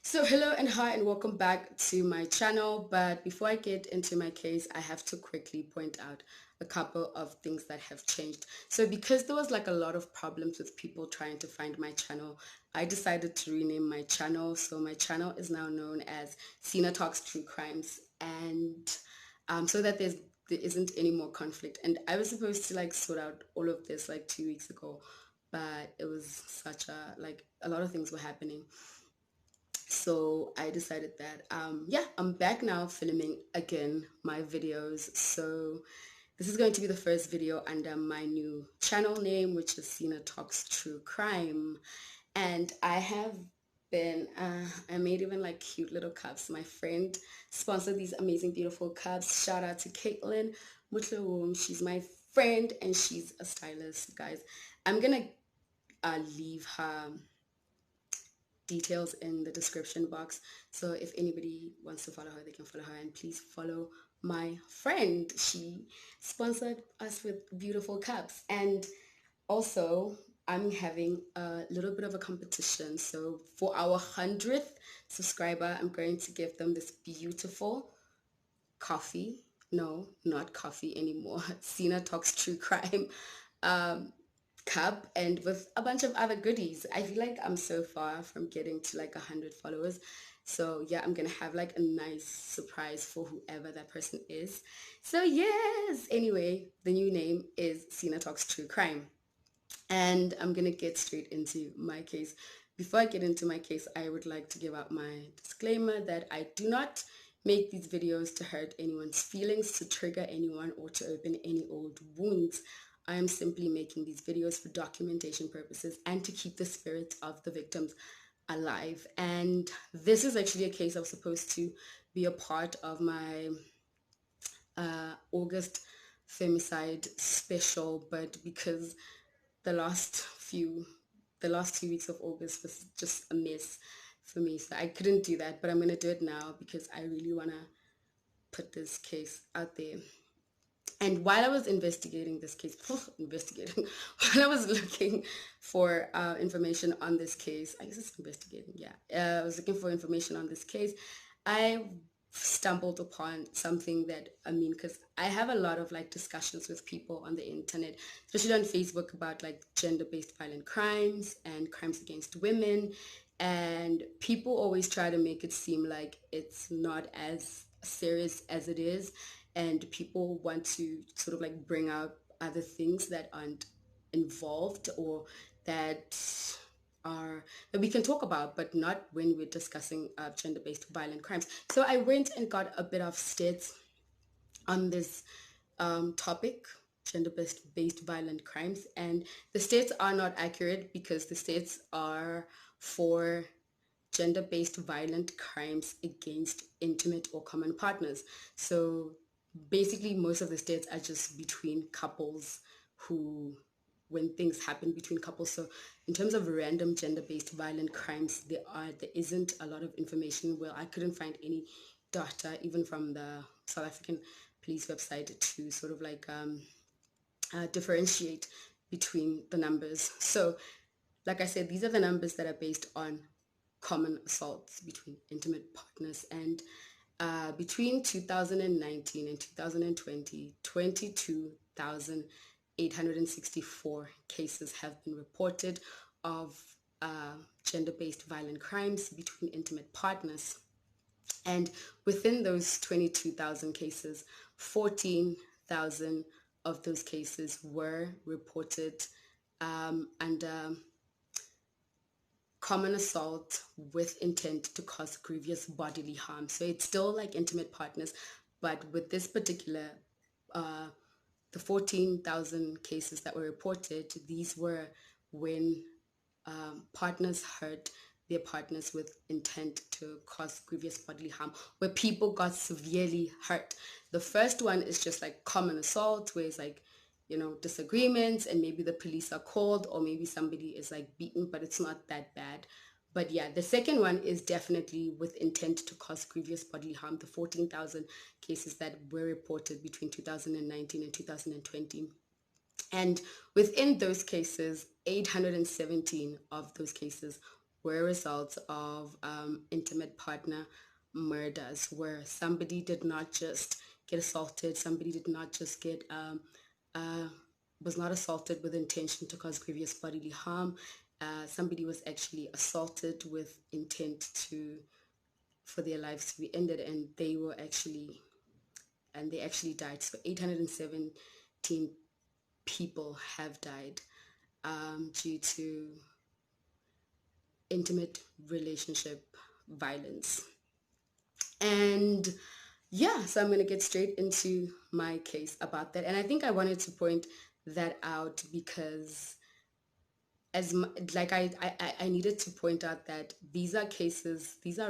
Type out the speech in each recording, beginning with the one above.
So hello and hi and welcome back to my channel. But before I get into my case, I have to quickly point out a couple of things that have changed. So because there was like a lot of problems with people trying to find my channel, I decided to rename my channel. So my channel is now known as Sina Talks True Crimes, and so that there isn't any more conflict. And I was supposed to like sort out all of this like 2 weeks ago, but it was such a lot of things were happening. So I decided that yeah, I'm back now filming again my videos. So this is going to be the first video under my new channel name, which is Sina Talks True Crime. And I have been I made even like cute little cups. My friend sponsored these amazing beautiful cups. Shout out to Caitlin Mutlawum. She's my friend and she's a stylist, guys. I'm gonna leave her details in the description box. So if anybody wants to follow her, they can follow her. And please follow my friend. She sponsored us with beautiful cups. And also, I'm having a little bit of a competition. So for our 100th subscriber, I'm going to give them this beautiful coffee. No, not coffee anymore. Sina Talks True Crime um, cup, and with a bunch of other goodies. I feel like I'm so far from getting to like 100 followers. So yeah, I'm gonna have like a nice surprise for whoever that person is. So yes, anyway, the new name is Sina Talks True Crime. And I'm gonna get straight into my case. Before I get into my case, I would like to give out my disclaimer that I do not make these videos to hurt anyone's feelings, to trigger anyone, or to open any old wounds. I am simply making these videos for documentation purposes and to keep the spirits of the victims alive. And this is actually a case I was supposed to be a part of my August femicide special, but because the last few the last 2 weeks of August was just a mess for me, so I couldn't do that, but I'm gonna do it now because I really want to put this case out there. And while I was investigating this case, investigating, while I was looking for information on this case, I guess it's investigating, yeah. I was looking for information on this case. I stumbled upon something that, I mean, because I have a lot of like discussions with people on the internet, especially on Facebook, about like gender-based violent crimes and crimes against women. And people always try to make it seem like it's not as serious as it is, and people want to sort of like bring out other things that aren't involved, or that are that we can talk about, but not when we're discussing gender-based violent crimes. So I went and got a bit of stats on this topic, gender-based violent crimes, and the states are not accurate because the states are for gender-based violent crimes against intimate or common partners. So basically most of the states are just between couples, who when things happen between couples. So in terms of random gender-based violent crimes, there isn't a lot of information. Well, I couldn't find any data even from the South African police website to sort of like differentiate between the numbers. So like I said, these are the numbers that are based on common assaults between intimate partners. And between 2019 and 2020, 22,864 cases have been reported of gender-based violent crimes between intimate partners. And within those 22,000 cases, 14,000 of those cases were reported under common assault with intent to cause grievous bodily harm. So it's still like intimate partners, but with this particular, the 14,000 cases that were reported, these were when partners hurt their partners with intent to cause grievous bodily harm, where people got severely hurt. The first one is just like common assault, where it's like, disagreements and maybe the police are called, or maybe somebody is like beaten, but it's not that bad. But yeah, the second one is definitely with intent to cause grievous bodily harm, the 14,000 cases that were reported between 2019 and 2020. And within those cases, 817 of those cases were a result of intimate partner murders, where somebody did not just get assaulted, somebody did not just get uh, was not assaulted with intention to cause grievous bodily harm. Somebody was actually assaulted with intent to for their lives to be ended, and they actually died. So 817 people have died due to intimate relationship violence. And yeah, so I'm going to get straight into my case about that. And I think I wanted to point that out because I needed to point out that these are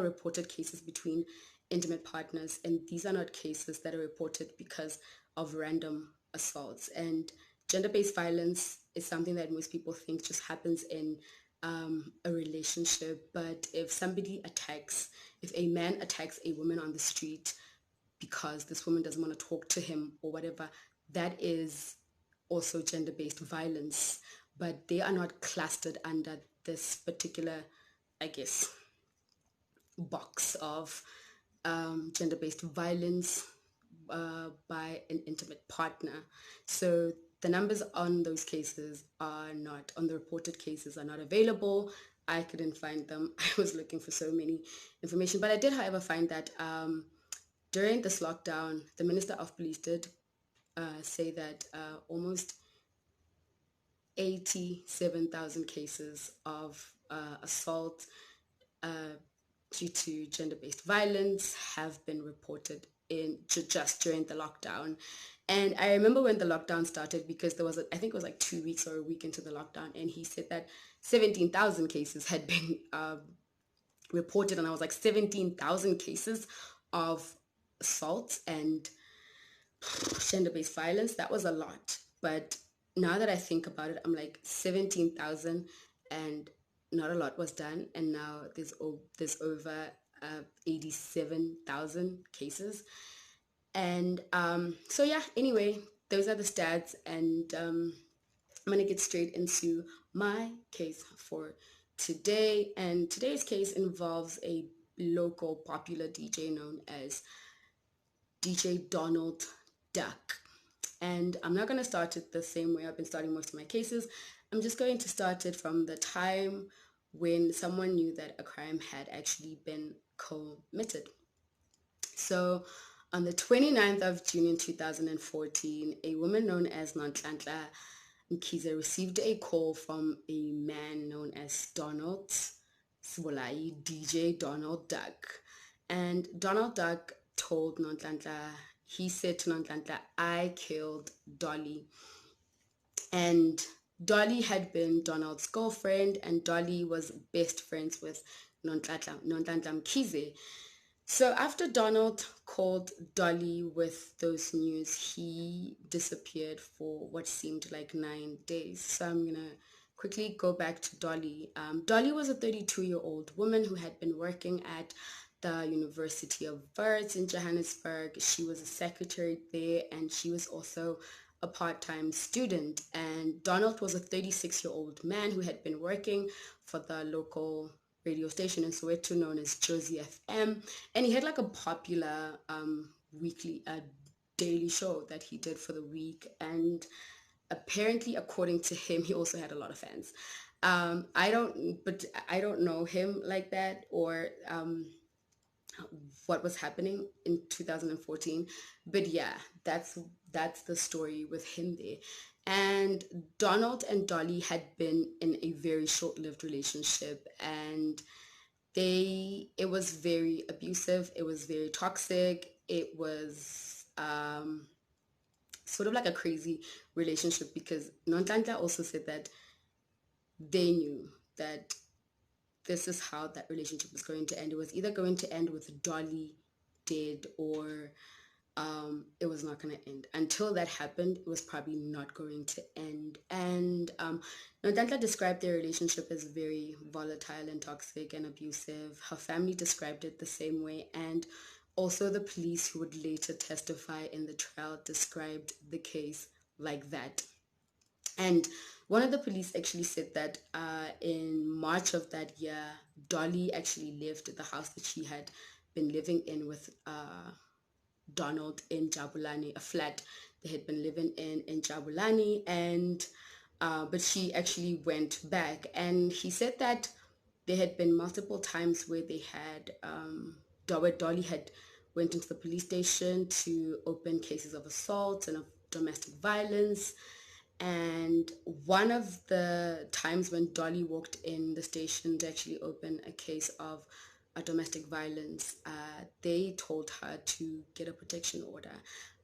reported cases between intimate partners, and these are not cases that are reported because of random assaults. And gender-based violence is something that most people think just happens in a relationship. But if a man attacks a woman on the street because this woman doesn't want to talk to him or whatever, that is also gender-based violence, but they are not clustered under this particular, I guess, box of gender-based violence by an intimate partner. So the numbers on those cases on the reported cases are not available. I couldn't find them. I was looking for so many information, but I did, however, find that during this lockdown, the Minister of Police did say that almost 87,000 cases of assault due to gender-based violence have been reported in just during the lockdown. And I remember when the lockdown started, because I think it was like 2 weeks or a week into the lockdown, and he said that 17,000 cases had been reported, and I was like, 17,000 cases of assault and gender-based violence, that was a lot. But now that I think about it, I'm like, 17,000 and not a lot was done, and now there's over 87,000 cases. And so yeah, anyway, those are the stats, and I'm gonna get straight into my case for today. And today's case involves a local popular DJ known as DJ Donald Duck. And I'm not going to start it the same way I've been starting most of my cases. I'm just going to start it from the time when someone knew that a crime had actually been committed. So on the 29th of June in 2014, a woman known as Nonhlanhla Mkhize received a call from a man known as Donald Tshabalala, DJ Donald Duck. And Donald Duck told Nonhlanhla, he said to Nonhlanhla, I killed Dolly. And Dolly had been Donald's girlfriend, and Dolly was best friends with Nonhlanhla Mkhize. So after Donald called Dolly with those news, he disappeared for what seemed like 9 days. So I'm going to quickly go back to Dolly. Dolly was a 32-year-old woman who had been working at the University of Wits in Johannesburg. She was a secretary there, and she was also a part-time student. And Donald was a 36-year-old man who had been working for the local radio station in Soweto known as Jozi FM, and he had like a popular weekly daily show that he did for the week. And apparently, according to him, he also had a lot of fans. I don't know him like that, or what was happening in 2014, but yeah, that's the story with him there. And Donald and Dolly had been in a very short-lived relationship, and it was very abusive, it was very toxic, it was sort of like a crazy relationship, because Nonhlanhla also said that they knew that this is how that relationship was going to end. It was either going to end with Dolly dead, or it was not going to end. Until that happened, it was probably not going to end. And Nonhlanhla described their relationship as very volatile and toxic and abusive. Her family described it the same way, and also the police who would later testify in the trial described the case like that. And One of the police actually said that in March of that year, Dolly actually left the house that she had been living in with Donald in Jabulani, a flat they had been living in Jabulani, and but she actually went back, and he said that there had been multiple times where they had where Dolly had went into the police station to open cases of assault and of domestic violence. And one of the times when Dolly walked in the station to actually open a case of domestic violence, they told her to get a protection order,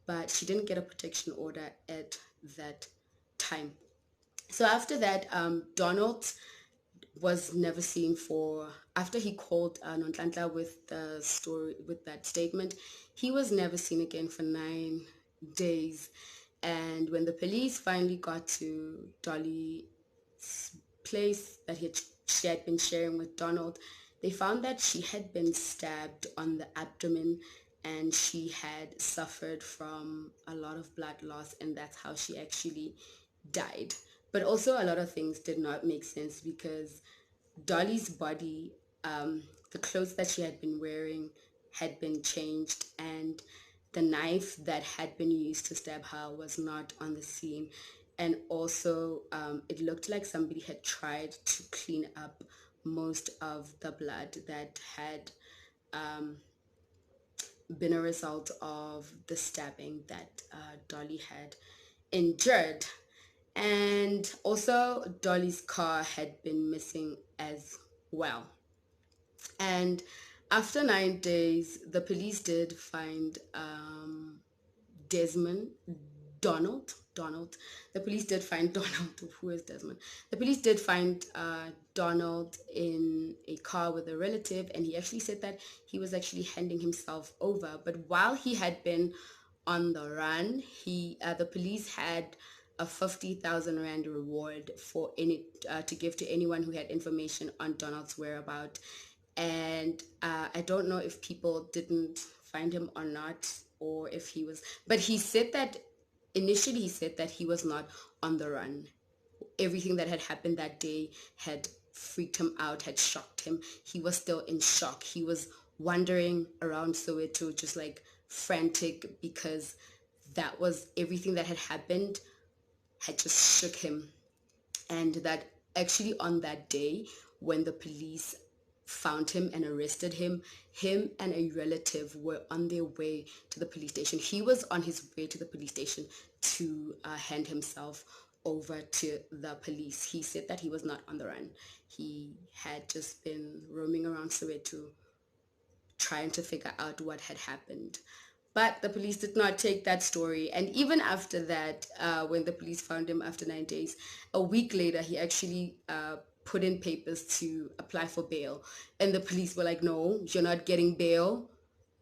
but she didn't get a protection order at that time. So after that, Donald was never seen for, after he called Nontlantla with the story, with that statement, he was never seen again for 9 days. And when the police finally got to Dolly's place that she had been sharing with Donald, they found that she had been stabbed on the abdomen and she had suffered from a lot of blood loss, and that's how she actually died. But also a lot of things did not make sense because Dolly's body, the clothes that she had been wearing had been changed, and the knife that had been used to stab her was not on the scene. And also, it looked like somebody had tried to clean up most of the blood that had been a result of the stabbing that Dolly had endured. And also, Dolly's car had been missing as well. And after 9 days, the police did find Desmond, Donald. The police did find Donald. Who is Desmond? The police did find Donald in a car with a relative, and he actually said that he was actually handing himself over. But while he had been on the run, the police had a 50,000 rand reward for any to give to anyone who had information on Donald's whereabouts. And I don't know if people didn't find him or not, or if he was, but he said that initially he said that he was not on the run. Everything that had happened that day had freaked him out, had shocked him. He was still in shock. He was wandering around Soweto just like frantic because that was everything that had happened had just shook him. And that actually on that day when the police found him and arrested him and a relative were on their way to the police station. He was on his way to the police station to hand himself over to the police. He said that he was not on the run. He had just been roaming around Soweto trying to figure out what had happened. But the police did not take that story. And even after that, when the police found him after 9 days, a week later, he actually put in papers to apply for bail. And the police were like, no, you're not getting bail,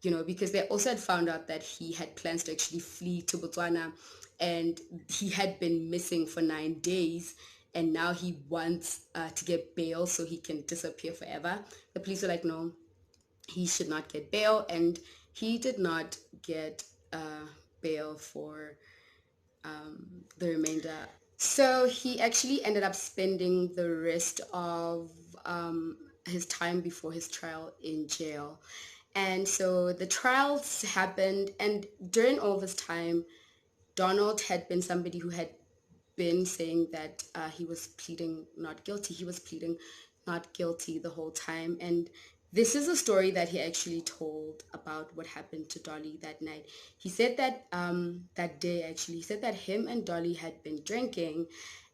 because they also had found out that he had plans to actually flee to Botswana, and he had been missing for 9 days. And now he wants to get bail so he can disappear forever. The police were like, no, he should not get bail. And he did not get bail for the remainder. So he actually ended up spending the rest of his time before his trial in jail. And so the trials happened, and during all this time, Donald had been somebody who had been saying that he was pleading not guilty. He was pleading not guilty the whole time. And this is a story that he actually told about what happened to Dolly that night. He said that that day, actually, he said that him and Dolly had been drinking,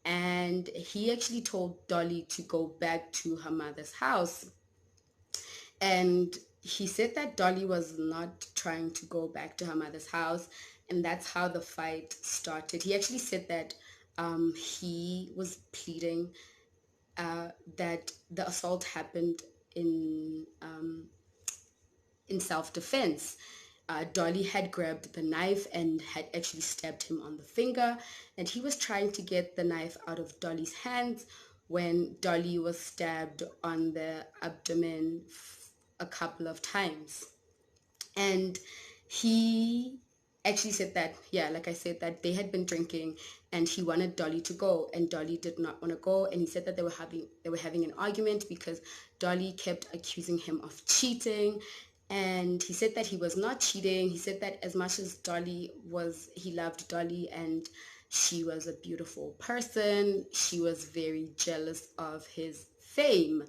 and he actually told Dolly to go back to her mother's house. And he said that Dolly was not trying to go back to her mother's house, and that's how the fight started. He actually said that he was pleading that the assault happened in self-defense. Dolly had grabbed the knife and had actually stabbed him on the finger, and he was trying to get the knife out of Dolly's hands when Dolly was stabbed on the abdomen a couple of times. And he actually said that, yeah, like I said, that they had been drinking and he wanted Dolly to go and Dolly did not want to go. And he said that they were having an argument because Dolly kept accusing him of cheating. And he said that he was not cheating. He said that as much as he loved Dolly and she was a beautiful person, she was very jealous of his fame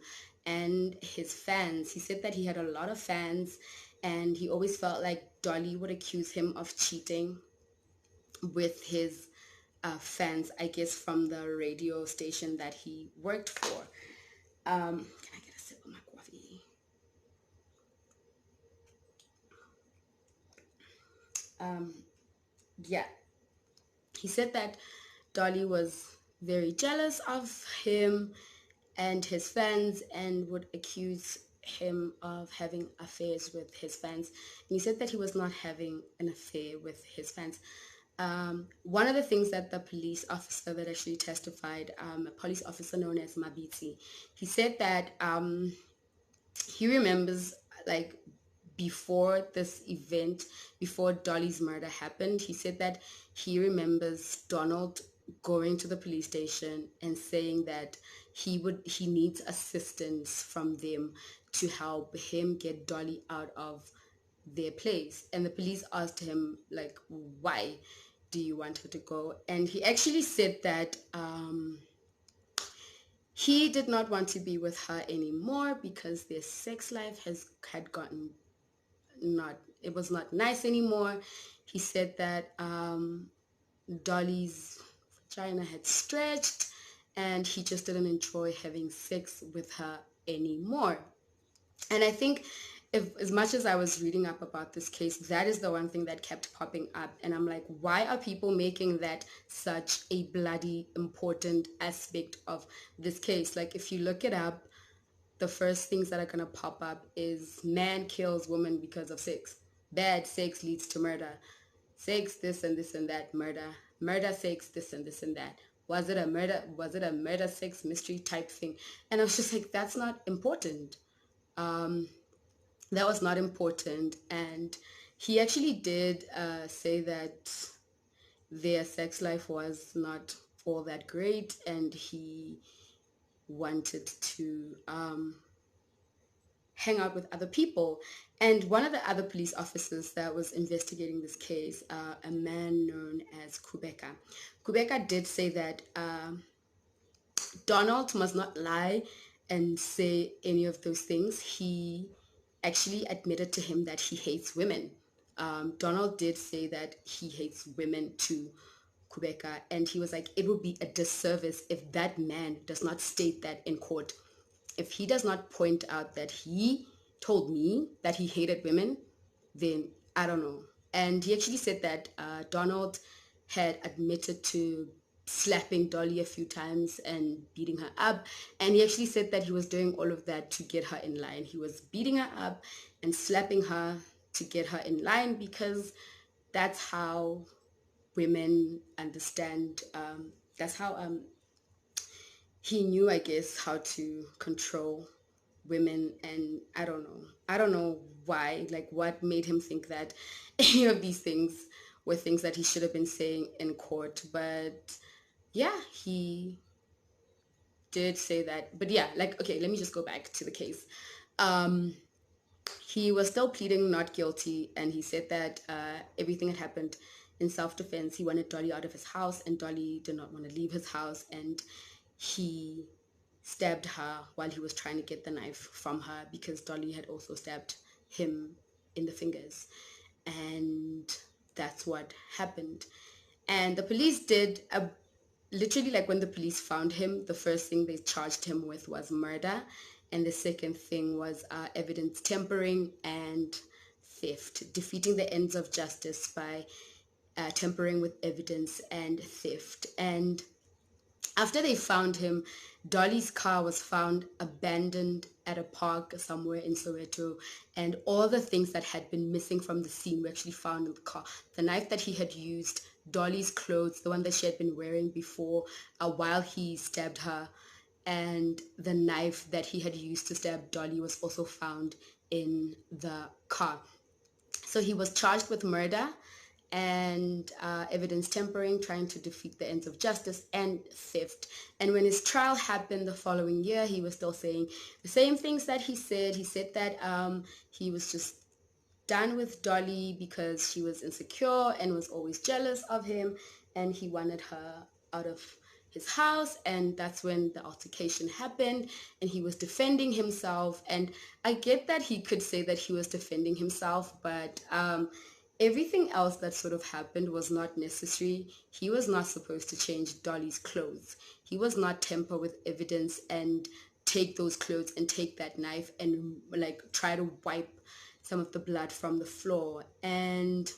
and his fans. He said that he had a lot of fans and he always felt like Dolly would accuse him of cheating with his fans, I guess, from the radio station that he worked for. Can I get a sip of my coffee? Yeah, he said that Dolly was very jealous of him and his fans and would accuse him of having affairs with his fans. And he said that he was not having an affair with his fans. One of the things that the police officer that actually testified, a police officer known as Mabiti, he said that he remembers, like, before this event, before Dolly's murder happened, he said that he remembers Donald going to the police station and saying that he needs assistance from them to help him get Dolly out of their place. And the police asked him, like, why do you want her to go? And he actually said that he did not want to be with her anymore because their sex life had gotten it was not nice anymore. He said that Dolly's vagina had stretched and he just didn't enjoy having sex with her anymore. And I think, as much as I was reading up about this case, that is the one thing that kept popping up. And I'm like, why are people making that such a bloody important aspect of this case? Like, if you look it up, the first things that are going to pop up is man kills woman because of sex. Bad sex leads to murder. Sex, this and this and that, murder. Murder, sex, this and this and that. Was it a murder, sex, mystery type thing? And I was just like, that's not important. That was not important. And he actually did say that their sex life was not all that great and he wanted to hang out with other people. And one of the other police officers that was investigating this case, a man known as Kubeka did say that Donald must not lie and say any of those things. He actually admitted to him that he hates women. Donald did say that he hates women too, Kubeka, and he was like, it would be a disservice if that man does not state that in court. If he does not point out that he told me that he hated women, then I don't know. And he actually said that Donald had admitted to slapping Dolly a few times and beating her up. And he actually said that he was doing all of that to get her in line. He was beating her up and slapping her to get her in line because that's how women understand. That's how he knew, I guess, how to control women. And I don't know why, like what made him think that any of these things were things that he should have been saying in court. But yeah, he did say that. But yeah, like, okay, let me just go back to the case. He was still pleading not guilty, and he said that everything had happened in self-defense. He wanted Dolly out of his house, and Dolly did not want to leave his house, and he stabbed her while he was trying to get the knife from her because Dolly had also stabbed him in the fingers. And that's what happened. And the police did literally, like, when the police found him, the first thing they charged him with was murder, and the second thing was evidence tampering and theft, defeating the ends of justice by tampering with evidence and theft. And after they found him, Dolly's car was found abandoned at a park somewhere in Soweto, and all the things that had been missing from the scene were actually found in the car. The knife that he had used, Dolly's clothes, the one that she had been wearing before while he stabbed her, and the knife that he had used to stab Dolly was also found in the car. So he was charged with murder and evidence tampering, trying to defeat the ends of justice, and theft. And when his trial happened the following year, he was still saying the same things that he said. He said that he was just done with Dolly because she was insecure and was always jealous of him, and he wanted her out of his house. And that's when the altercation happened, and he was defending himself. And I get that he could say that he was defending himself, but everything else that sort of happened was not necessary. He was not supposed to change Dolly's clothes. He was not tamper with evidence and take those clothes and take that knife and like try to wipe some of the blood from the floor. And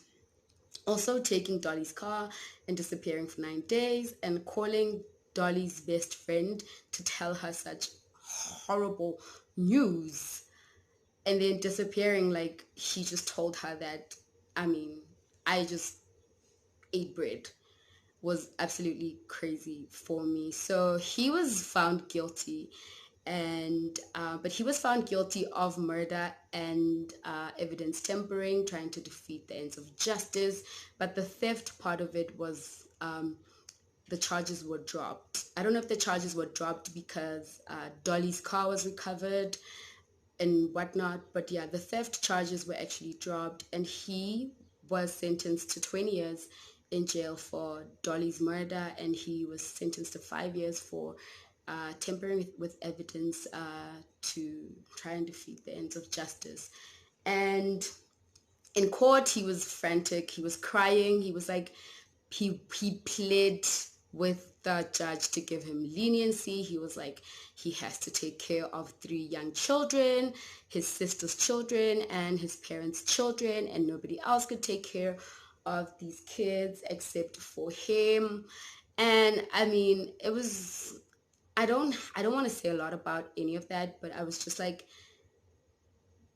also taking Dolly's car and disappearing for 9 days and calling Dolly's best friend to tell her such horrible news, and then disappearing like he just told her that, I mean, I just ate bread, was absolutely crazy for me. So he was found guilty, and but he was found guilty of murder and evidence tampering, trying to defeat the ends of justice. But the theft part of it was the charges were dropped. I don't know if the charges were dropped because Dolly's car was recovered and whatnot, but yeah, the theft charges were actually dropped, and he was sentenced to 20 years in jail for Dolly's murder, and he was sentenced to 5 years for tampering with evidence to try and defeat the ends of justice. And in court, he was frantic. He was crying. He was like, he pled with the judge to give him leniency. He was like, he has to take care of 3 young children, his sister's children and his parents' children, and nobody else could take care of these kids except for him. And I mean, it was, I don't want to say a lot about any of that, but I was just like,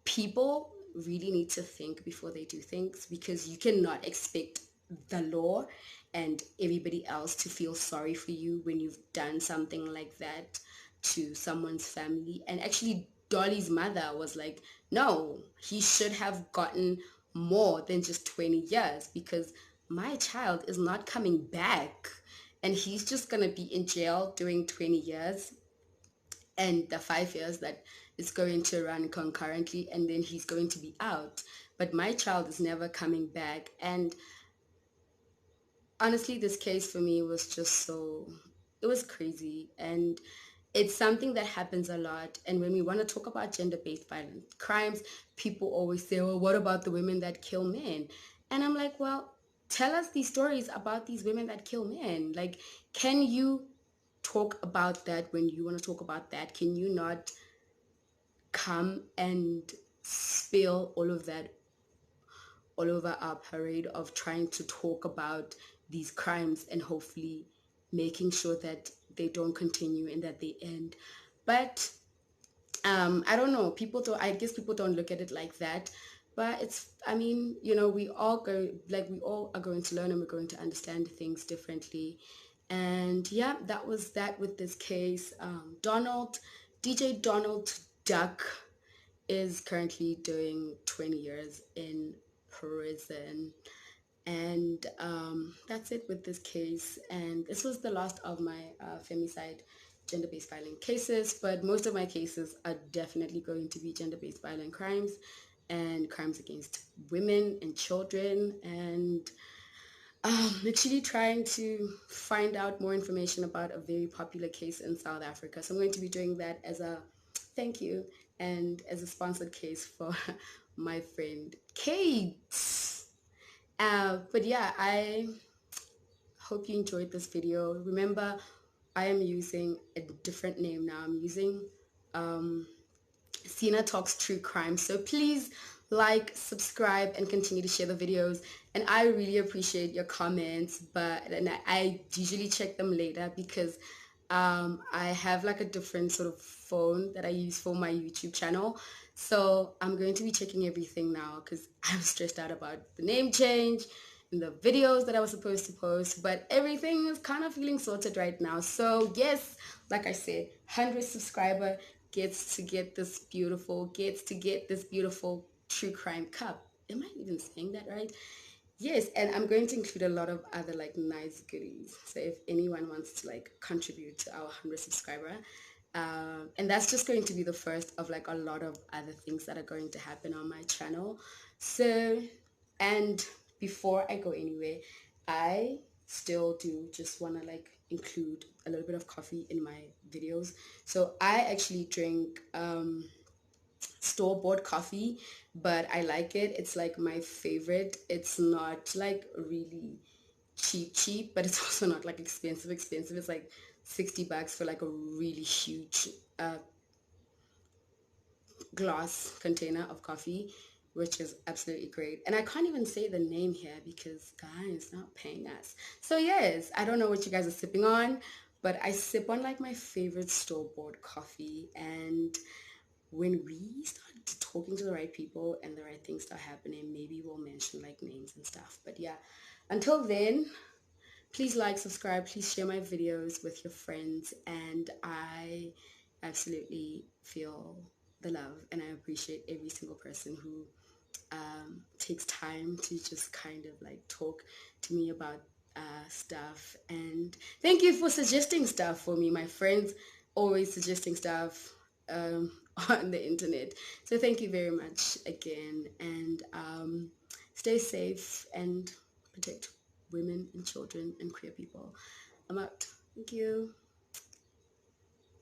people really need to think before they do things, because you cannot expect the law and everybody else to feel sorry for you when you've done something like that to someone's family. And actually, Dolly's mother was like, no, he should have gotten more than just 20 years, because my child is not coming back, and he's just going to be in jail doing 20 years and the 5 years that is going to run concurrently, and then he's going to be out. But my child is never coming back. And honestly, this case for me was just so, it was crazy. And it's something that happens a lot. And when we want to talk about gender-based violent crimes, people always say, well, what about the women that kill men? And I'm like, well, tell us these stories about these women that kill men. Like, can you talk about that when you want to talk about that? Can you not come and spill all of that all over our parade of trying to talk about these crimes and hopefully making sure that they don't continue and that they end? But I don't know, I guess people don't look at it like that. But it's, I mean, you know, we all are going to learn, and we're going to understand things differently. And yeah, that was that with this case. DJ Donald Duck is currently doing 20 years in prison. And that's it with this case. And this was the last of my femicide gender-based violent cases, but most of my cases are definitely going to be gender-based violent crimes and crimes against women and children. And actually trying to find out more information about a very popular case in South Africa. So I'm going to be doing that as a thank you and as a sponsored case for my friend Kate. But yeah, I hope you enjoyed this video. Remember, I am using a different name now. I'm using Sina Talks True Crime. So please like, subscribe, and continue to share the videos. And I really appreciate your comments, and I usually check them later because I have like a different sort of phone that I use for my YouTube channel. So I'm going to be checking everything now because I'm stressed out about the name change and the videos that I was supposed to post, but everything is kind of feeling sorted right now. So yes, like I said, 100 subscriber gets to get this beautiful true crime cup. Am I even saying that right? Yes, and I'm going to include a lot of other like nice goodies. So if anyone wants to like contribute to our 100 subscriber, and that's just going to be the first of like a lot of other things that are going to happen on my channel. So, and before I go anywhere, I still do just want to like include a little bit of coffee in my videos. So I actually drink store-bought coffee, but I like it. It's like my favorite. It's not like really cheap, but it's also not like expensive. It's like 60 bucks for like a really huge uh, glass container of coffee, which is absolutely great. And I can't even say the name here because guys not paying us. So yes, I don't know what you guys are sipping on, but I sip on like my favorite store-bought coffee. And when we start talking to the right people and the right things start happening, maybe we'll mention like names and stuff. But yeah, until then, please like, subscribe, please share my videos with your friends, and I absolutely feel the love and I appreciate every single person who takes time to just kind of like talk to me about stuff. And thank you for suggesting stuff for me. My friends always suggesting stuff on the internet. So thank you very much again, and stay safe and protect women and children and queer people. I'm out. Thank you.